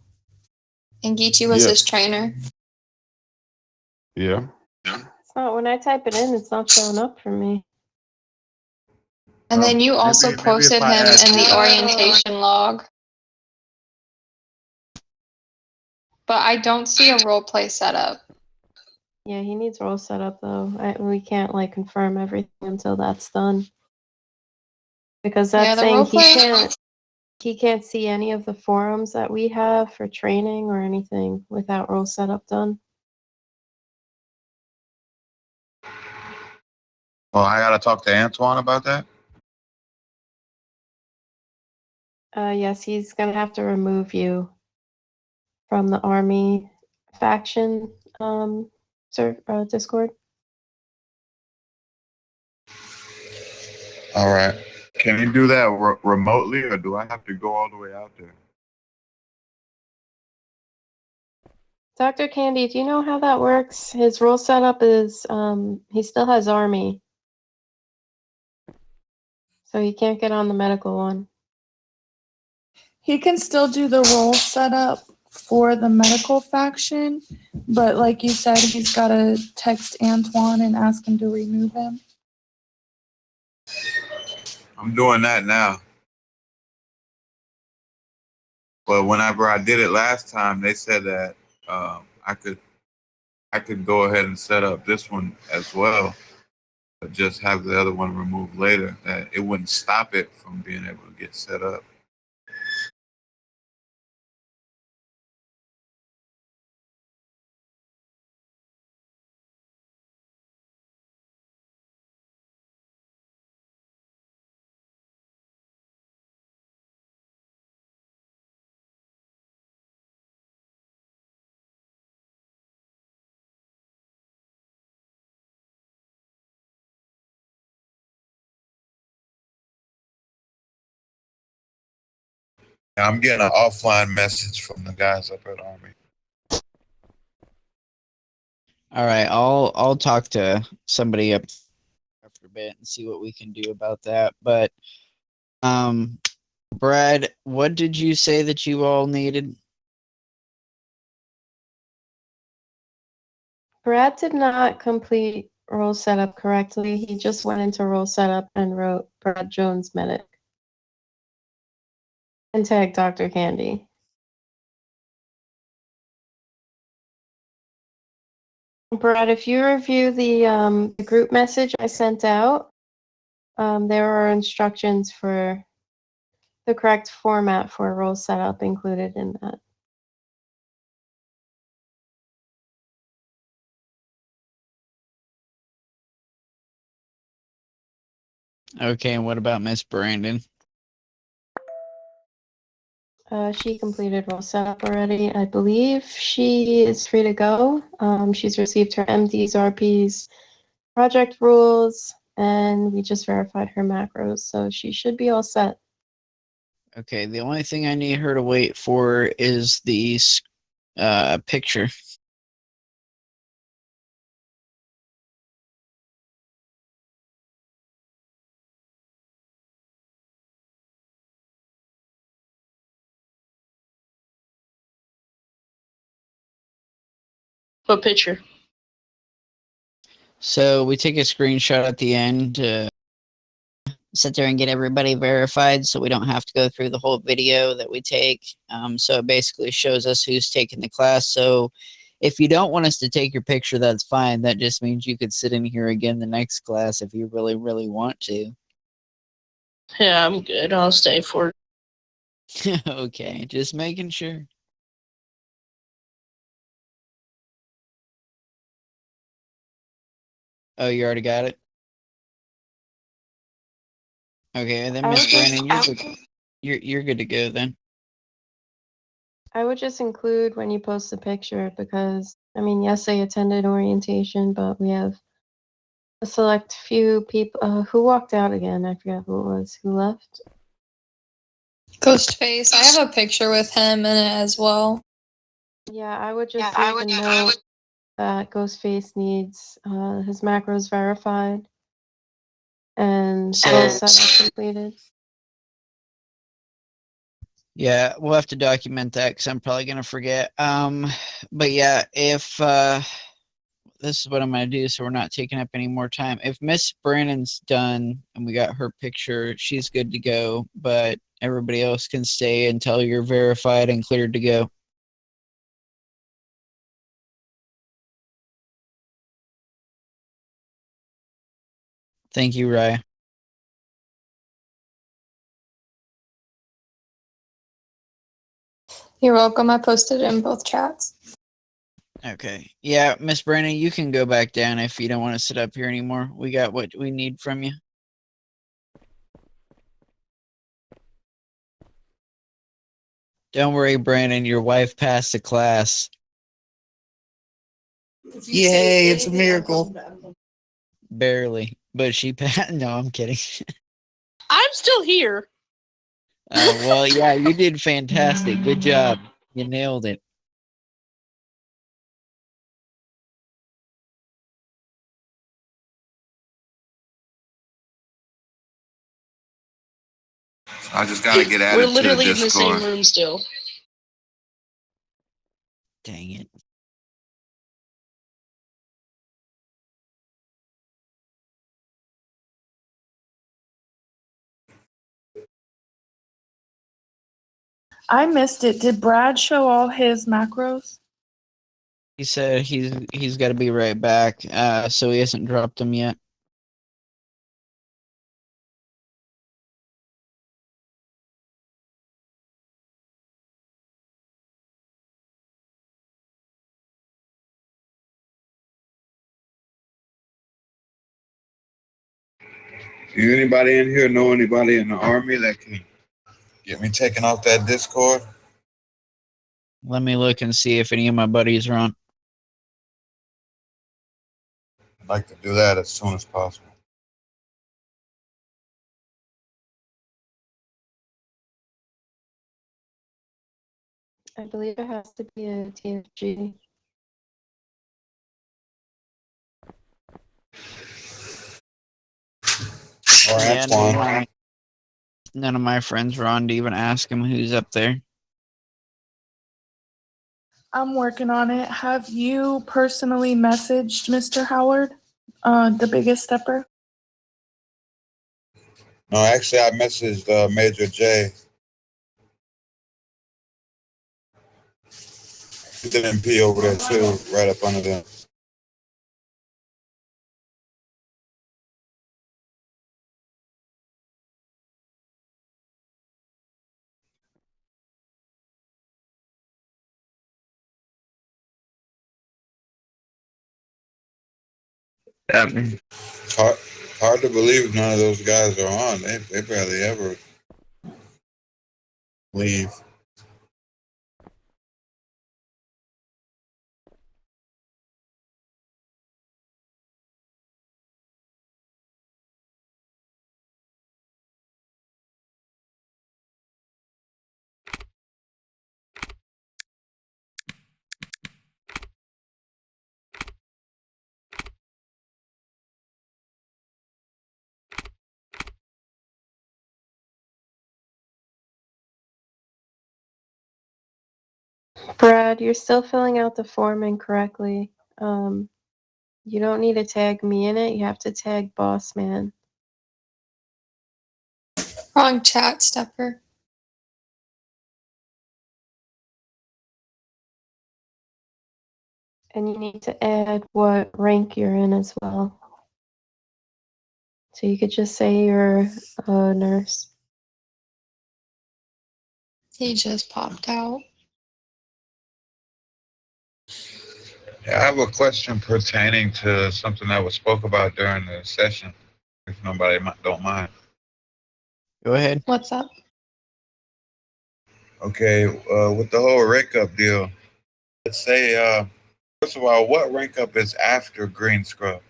And Geechee was Yeah. his trainer. Yeah. It's not, when I type it in, it's not showing up for me. And then you also maybe if posted I him add in the you- orientation log. But I don't see a role play setup. Yeah, he needs role setup though. We can't like confirm everything until that's done. Because that's Yeah, the saying roleplay- he can't see any of the forums that we have for training or anything without role setup done. Well, I gotta talk to Antoine about that. Yes, he's gonna have to remove you from the army faction Discord. All right. Can you do that remotely, or do I have to go all the way out there? Dr. Candy, do you know how that works? His role setup is he still has army. So he can't get on the medical one. He can still do the role setup for the medical faction, but like you said, he's got to text Antoine and ask him to remove him. I'm doing that now. But whenever I did it last time, they said that I could I could go ahead and set up this one as well, but just have the other one removed later. That it wouldn't stop it from being able to get set up. I'm getting an offline message from the guys up at Army. All right, I'll talk to somebody up after a bit and see what we can do about that. But Brad, what did you say that you all needed? Brad did not complete role setup correctly. He just went into role setup and wrote Brad Jones medic and tagged Dr. Candy. Brad, if you review the group message I sent out, there are instructions for the correct format for role setup included in that. Okay, and what about Miss Brandon? She completed role setup already. I believe she is free to go. She's received her MDs, RPs, project rules, and we just verified her macros, so she should be all set. Okay, the only thing I need her to wait for is the picture. What picture? So we take a screenshot at the end to sit there and get everybody verified so we don't have to go through the whole video that we take. So it basically shows us who's taking the class. So if you don't want us to take your picture, that's fine. That just means you could sit in here again the next class if you really, really want to. Yeah, I'm good. I'll stay for it. Okay, just making sure. Oh, you already got it? Okay, then Miss Brandon, you're good to go then. I would just include when you post the picture because, I mean, yes, I attended orientation, but we have a select few people who walked out again. I forgot who it was. Who left? Ghostface. I have a picture with him in it as well. Yeah, I would just leave a note that Ghostface needs his macros verified and role setup completed. Yeah, we'll have to document that because I'm probably gonna forget. But yeah, if this is what I'm gonna do, so we're not taking up any more time. If Miss Brandon's done and we got her picture, she's good to go. But everybody else can stay until you're verified and cleared to go. Thank you, Raya. You're welcome. I posted it in both chats. Okay. Yeah, Miss Brandon, you can go back down if you don't want to sit up here anymore. We got what we need from you. Don't worry, Brandon. Your wife passed the class. Yay, it's a miracle. Barely, but she passed. No, I'm kidding. I'm still here. Well, yeah, you did fantastic. Good job. You nailed it. I just gotta get We're added to the literally in the same Discord. room still. Dang it. I missed it. Did Brad show all his macros? He said he's got to be right back, so he hasn't dropped them yet. Do anybody in here know anybody in the army that can get me taken off that Discord? Let me look and see if any of my buddies are on. I'd like to do that as soon as possible. I believe it has to be a TFG. Or Yeah, Antoine. none of my friends are on to even ask him who's up there. I'm working on it. Have you personally messaged Mr. Howard, the biggest stepper? No, actually, I messaged Major J. He's an MP over there too, right up under them. Hard to believe none of those guys are on. They barely ever leave. Brad, you're still filling out the form incorrectly. You don't need to tag me in it. You have to tag boss man. Wrong chat, Stepper. And you need to add what rank you're in as well. So you could just say you're a nurse. He just popped out. Yeah, I have a question pertaining to something that was spoke about during the session, if nobody don't mind. Go ahead. What's up? Okay, with the whole rank up deal, let's say, first of all, what rank up is after green scrub?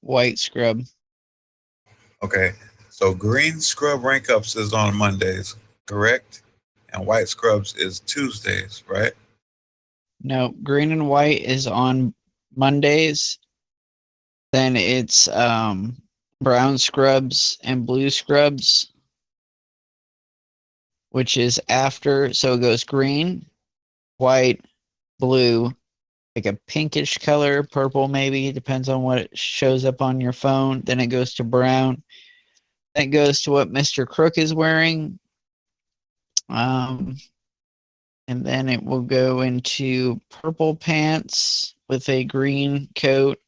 White scrub. Okay, so green scrub rank ups is on Mondays, correct? And white scrubs is Tuesdays, right? No, green and white is on Mondays. Then it's brown scrubs and blue scrubs, which is after. So it goes green, white, blue, like a pinkish color, purple maybe, depends on what it shows up on your phone. Then it goes to brown. Then it goes to what Mr. Crook is wearing. And then it will go into purple pants with a green coat.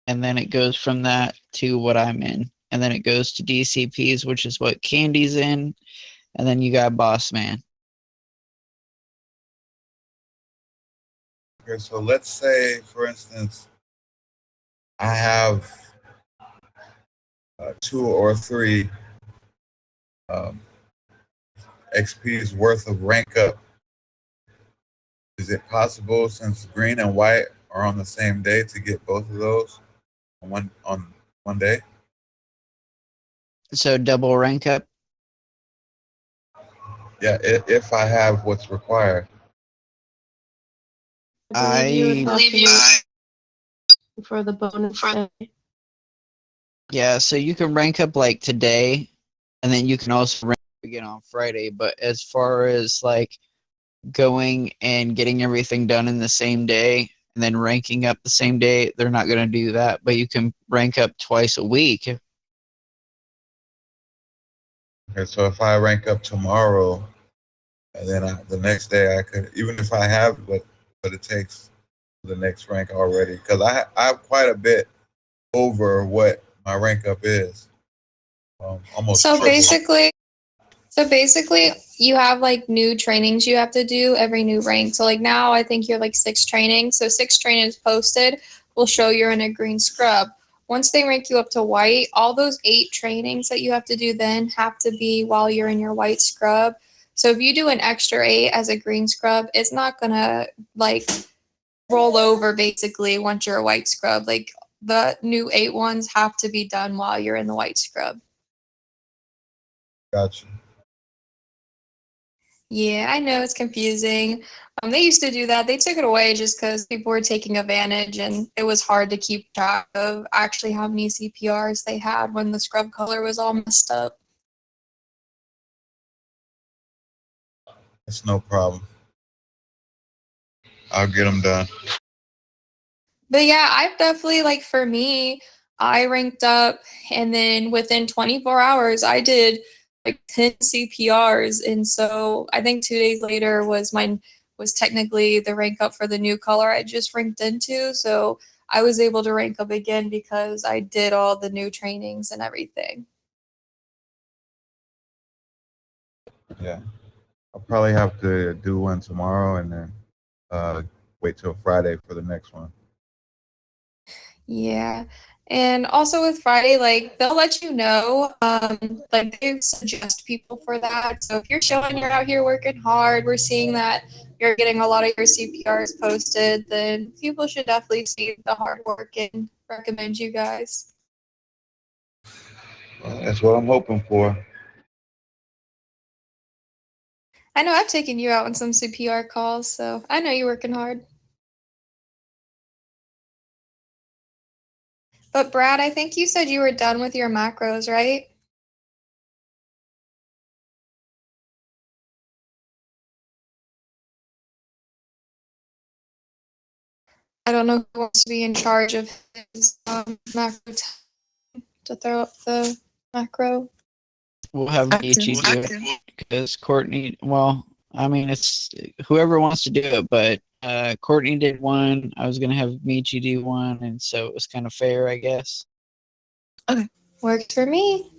And then it goes from that to what I'm in. And then it goes to DCPs, which is what Candy's in. And then you got Boss Man. Okay, so let's say, for instance, I have 2 or 3 XP's worth of rank up. Is it possible, since green and white are on the same day, to get both of those on one day? So double rank up. Yeah, if I have what's required. I believe you would have to use for the bonus day. Yeah, so you can rank up like today, and then you can also rank up again on Friday. But as far as like going and getting everything done in the same day and then ranking up the same day, they're not going to do that. But you can rank up twice a week. Okay, so if I rank up tomorrow and then the next day I could, even if I have what it takes for the next rank already, because I'm quite a bit over what my rank up is, almost So triple. basically, you have like new trainings you have to do every new rank. So like now, I think you're like 6 trainings. So 6 trainings posted will show you're in a green scrub. Once they rank you up to white, all those 8 trainings that you have to do then have to be while you're in your white scrub. So if you do an extra 8 as a green scrub, it's not gonna like roll over basically once you're a white scrub. Like the new 8 ones have to be done while you're in the white scrub. Gotcha. Yeah, I know it's confusing. They used to do that. They took it away just because people were taking advantage, and it was hard to keep track of actually how many CPRs they had when the scrub color was all messed up. It's no problem. I'll get them done. But yeah, I've definitely, like, for me, I ranked up, and then within 24 hours, I did like 10 CPRs. And so I think 2 days later was technically the rank up for the new color I just ranked into. So I was able to rank up again because I did all the new trainings and everything. Yeah. I'll probably have to do one tomorrow and then wait till Friday for the next one. Yeah. And also with Friday, like they'll let you know, like they suggest people for that. So if you're showing you're out here working hard, we're seeing that you're getting a lot of your CPRs posted, then people should definitely see the hard work and recommend you guys. Well, that's what I'm hoping for. I know I've taken you out on some CPR calls, so I know you're working hard. But Brad, I think you said you were done with your macros, right? I don't know who wants to be in charge of his macro to throw up the macro. We'll have Michi do it because Courtney. Well, I mean, it's whoever wants to do it, but Courtney did one. I was gonna have Michi do one, and so it was kind of fair, I guess. Okay, worked for me.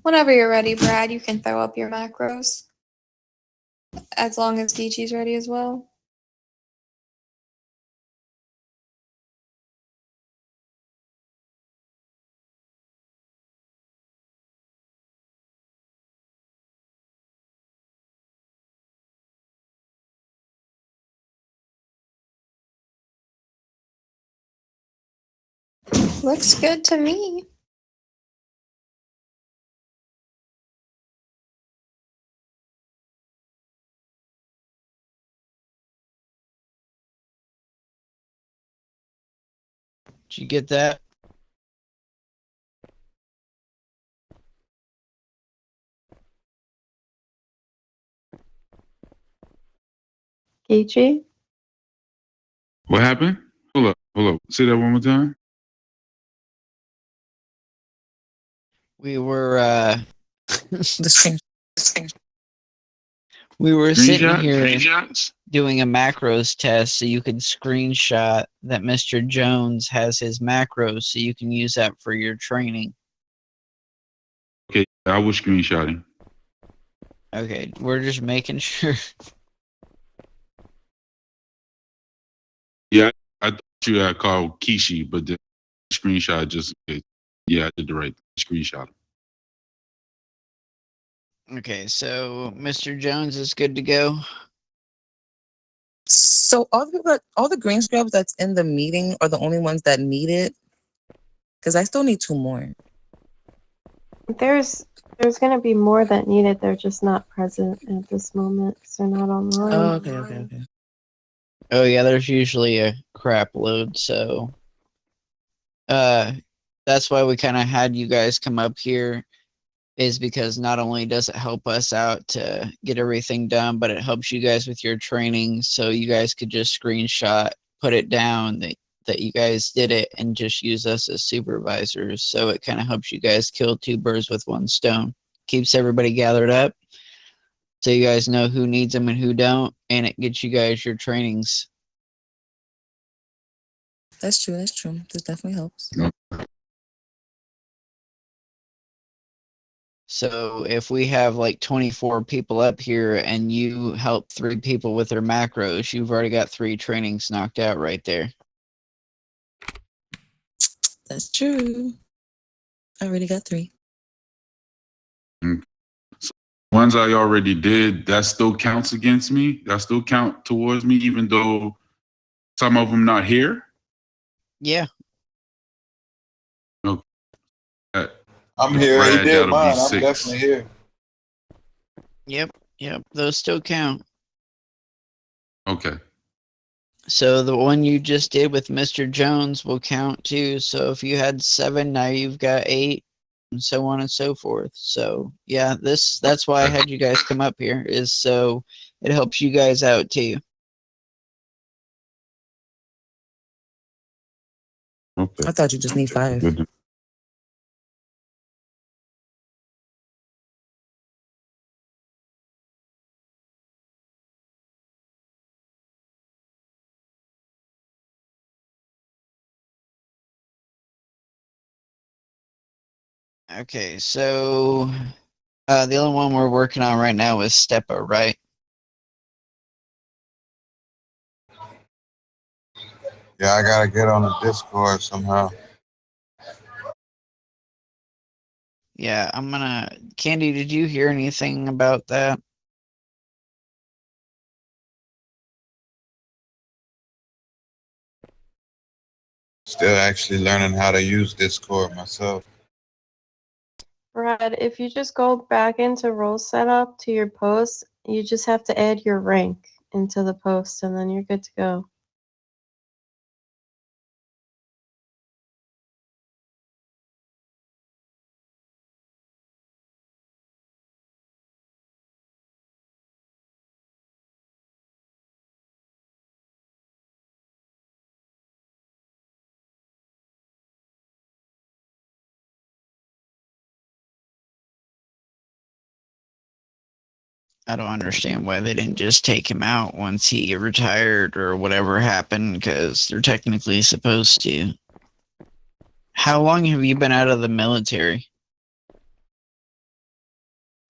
Whenever you're ready, Brad, you can throw up your macros. As long as Geechee's ready as well. Looks good to me. Did you get that? Geechee? What happened? Hold up. Say that one more time. We were The screen. we were sitting here Screenshots? doing a macros test, so you can screenshot that Mr. Jones has his macros, so you can use that for your training. Okay, I was screenshotting. Okay, we're just making sure. Yeah, I thought you had called Kishi, but the screenshot just yeah, I did the right screenshot. Okay, so Mr. Jones is good to go. So all the green scrubs that's in the meeting are the only ones that need it? Because I still need 2 more. There's gonna be more that need it. They're just not present at this moment because they're not online. Oh, okay. Oh yeah, there's usually a crap load, so that's why we kind of had you guys come up here, is because not only does it help us out to get everything done, but it helps you guys with your training, so you guys could just screenshot, put it down that you guys did it, and just use us as supervisors. So it kind of helps you guys kill 2 birds with 1 stone. Keeps everybody gathered up, so you guys know who needs them and who don't, and it gets you guys your trainings. That's true. This definitely helps. So if we have like 24 people up here and you help 3 people with their macros, you've already got 3 trainings knocked out right there. That's true. I already got 3. So ones I already did, that still counts against me. That still count towards me, even though some of them not here. Yeah. Okay. I'm here. He Brad, did that'll mine. be I'm 6. definitely here. Yep. Those still count. Okay. So the one you just did with Mr. Jones will count too. So if you had 7, now you've got 8, and so on and so forth. So yeah, that's why I had you guys come up here, is so it helps you guys out too. Okay. I thought you just need 5. Good. Okay, so the only one we're working on right now is Steppa, right? Yeah, I gotta get on the Discord somehow. Yeah, I'm gonna. Candy, did you hear anything about that? Still actually learning how to use Discord myself. Brad, if you just go back into role setup to your post, you just have to add your rank into the post and then you're good to go. I don't understand why they didn't just take him out once he retired or whatever happened, because they're technically supposed to. How long have you been out of the military?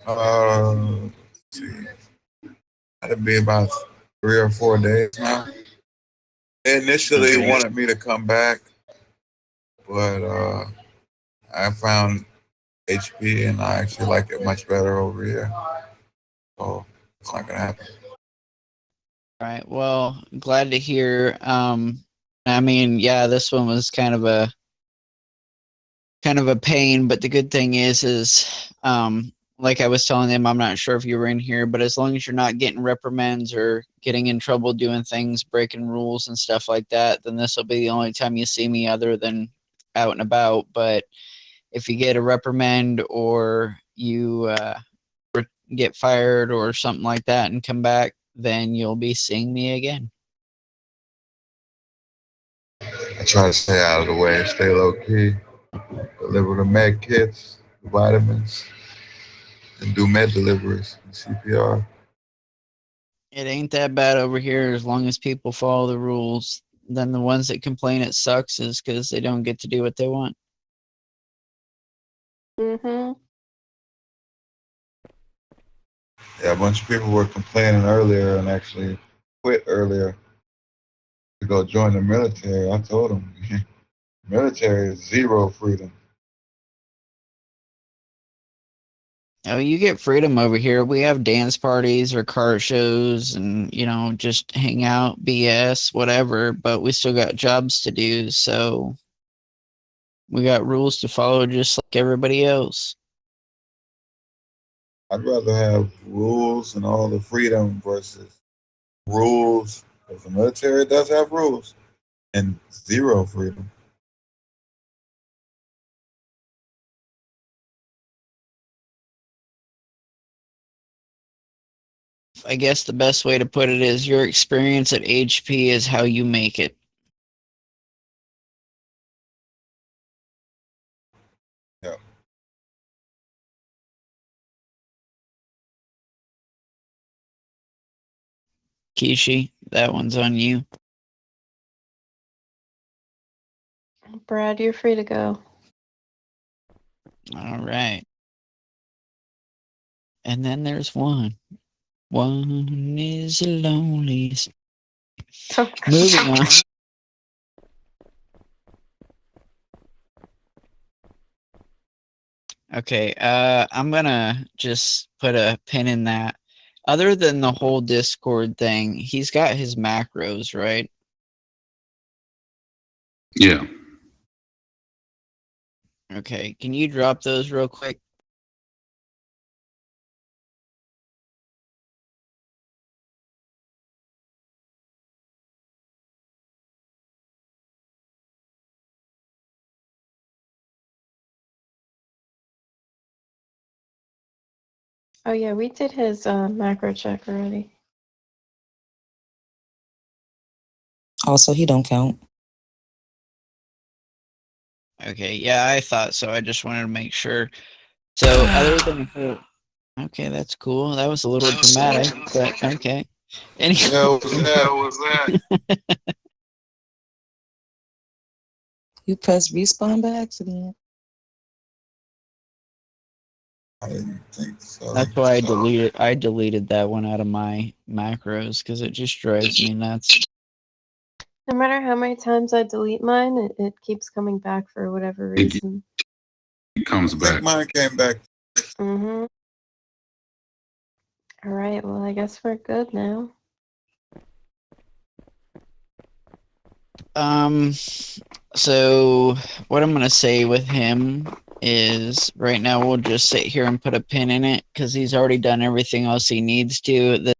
Let's see. That'd be about 3 or 4 days now. They initially Okay. wanted me to come back, but I found HP and I actually like it much better over here. So it's not gonna happen. Right. Well, glad to hear. I mean, yeah, this one was kind of a pain, but the good thing is like I was telling them, I'm not sure if you were in here, but as long as you're not getting reprimands or getting in trouble doing things, breaking rules and stuff like that, then this will be the only time you see me other than out and about. But if you get a reprimand or you get fired or something like that and come back, then you'll be seeing me again. I try to stay out of the way, stay low key, deliver the med kits, the vitamins, and do med deliveries and CPR. It ain't that bad over here as long as people follow the rules. Then the ones that complain it sucks is because they don't get to do what they want. Mm-hmm. Yeah, a bunch of people were complaining earlier and actually quit earlier. to go join the military. I told him, military is zero freedom. Oh, you get freedom over here. We have dance parties or car shows and, just hang out, BS, whatever, but we still got jobs to do. So we got rules to follow just like everybody else. I'd rather have rules and all the freedom versus rules, because the military does have rules and zero freedom. I guess the best way to put it is your experience at HP is how you make it. Yeah. Kishi, that one's on you. Brad, you're free to go. All right. And then there's one. One is the loneliest. Moving on. Okay, I'm gonna just put a pin in that. Other than the whole Discord thing, he's got his macros, right? Yeah. Okay, can you drop those real quick? Oh yeah, we did his macro check already. Also, he don't count. Okay, yeah, I thought so. I just wanted to make sure. So other than her, okay, that's cool. That was a little dramatic, but okay. Anyway, Yeah, what was that? You press respawn by accident. I didn't think so. that's why I deleted that one out of my macros because it just drives me nuts. No matter how many times I delete mine, it keeps coming back for whatever reason. It comes I think back. mine came back. Mm-hmm. All right, well, I guess we're good now. So what I'm gonna say with him is right now we'll just sit here and put a pin in it because he's already done everything else he needs to.